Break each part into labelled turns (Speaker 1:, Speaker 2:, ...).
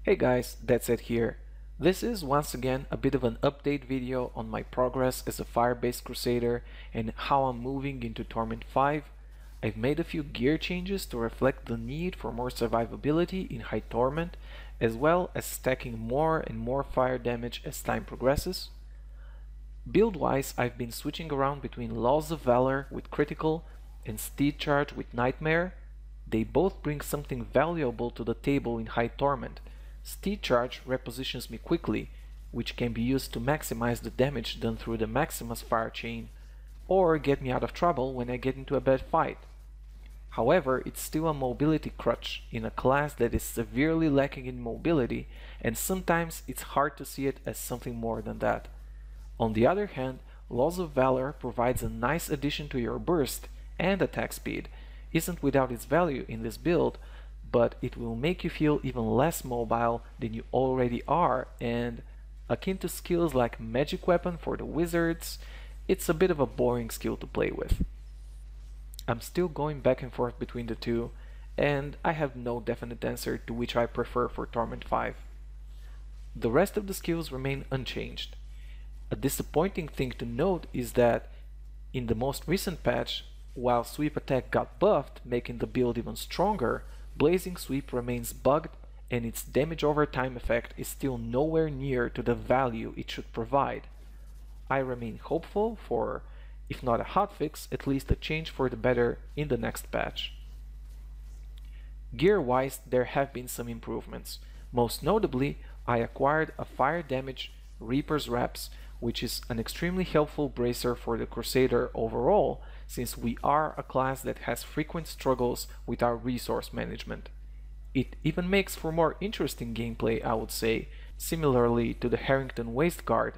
Speaker 1: Hey guys, Deadset here. This is once again a bit of an update video on my progress as a fire-based Crusader and how I'm moving into Torment V. I've made a few gear changes to reflect the need for more survivability in high Torment, as well as stacking more and more fire damage as time progresses. Build-wise, I've been switching around between Laws of Valor with Critical and Steed Charge with Nightmare. They both bring something valuable to the table in high Torment. Steed Charge repositions me quickly, which can be used to maximize the damage done through the Maximus fire chain, or get me out of trouble when I get into a bad fight. However, it's still a mobility crutch in a class that is severely lacking in mobility, and sometimes it's hard to see it as something more than that. On the other hand, Laws of Valor provides a nice addition to your burst and attack speed. Isn't without its value in this build, but it will make you feel even less mobile than you already are, and akin to skills like Magic Weapon for the wizards, it's a bit of a boring skill to play with. I'm still going back and forth between the two, and I have no definite answer to which I prefer for Torment V. The rest of the skills remain unchanged. A disappointing thing to note is that in the most recent patch, while Sweep Attack got buffed, making the build even stronger, Blazing Sweep remains bugged, and its damage over time effect is still nowhere near to the value it should provide. I remain hopeful for, if not a hotfix, at least a change for the better in the next patch. Gear-wise, there have been some improvements. Most notably, I acquired a fire damage Reaper's Wraps, which is an extremely helpful bracer for the Crusader overall, since we are a class that has frequent struggles with our resource management. It even makes for more interesting gameplay, I would say. Similarly to the Harrington Waist Guard,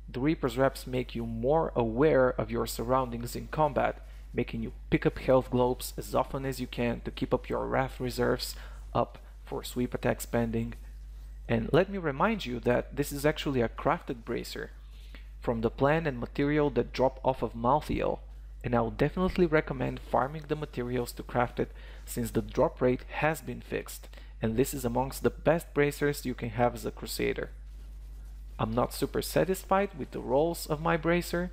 Speaker 1: the Reaper's Wraps make you more aware of your surroundings in combat, making you pick up health globes as often as you can to keep up your Wrath reserves up for sweep attack spending. And let me remind you that this is actually a crafted bracer from the plan and material that drop off of Malthael, and I would definitely recommend farming the materials to craft it, since the drop rate has been fixed, and this is amongst the best bracers you can have as a Crusader. I'm not super satisfied with the rolls of my bracer.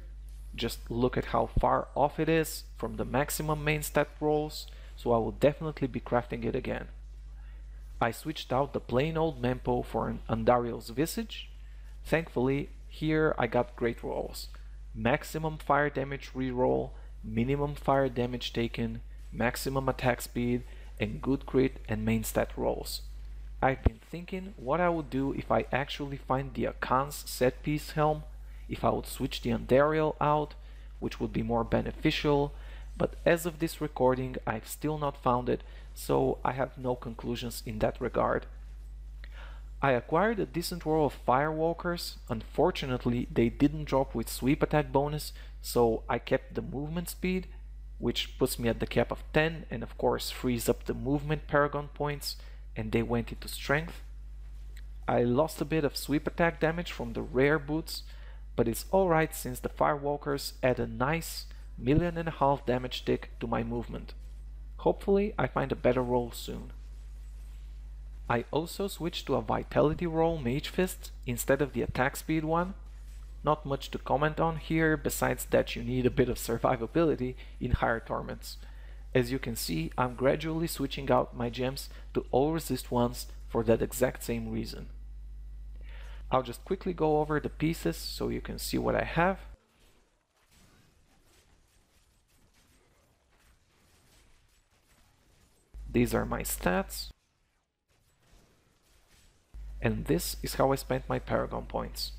Speaker 1: Just look at how far off it is from the maximum main stat rolls, so I will definitely be crafting it again. I switched out the plain old Mempo for an Andariel's Visage. Thankfully, here I got great rolls. Maximum fire damage reroll, minimum fire damage taken, maximum attack speed, and good crit and main stat rolls. I've been thinking what I would do if I actually find the Akan's set piece helm, if I would switch the Andariel out, which would be more beneficial, but as of this recording I've still not found it, so I have no conclusions in that regard. I acquired a decent row of Firewalkers. Unfortunately, they didn't drop with sweep attack bonus, so I kept the movement speed, which puts me at the cap of 10 and of course frees up the movement paragon points, and they went into strength. I lost a bit of sweep attack damage from the rare boots, but it's alright since the Firewalkers add a nice 1.5 million damage tick to my movement. Hopefully I find a better roll soon. I also switched to a Vitality roll Mage Fist instead of the attack speed one. Not much to comment on here besides that you need a bit of survivability in higher torments. As you can see, I'm gradually switching out my gems to all resist ones for that exact same reason. I'll just quickly go over the pieces so you can see what I have. These are my stats. And this is how I spent my Paragon points.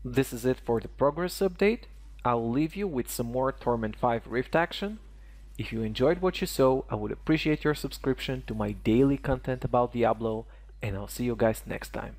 Speaker 1: This is it for the progress update. I'll leave you with some more Torment V Rift action. If you enjoyed what you saw, I would appreciate your subscription to my daily content about Diablo, and I'll see you guys next time.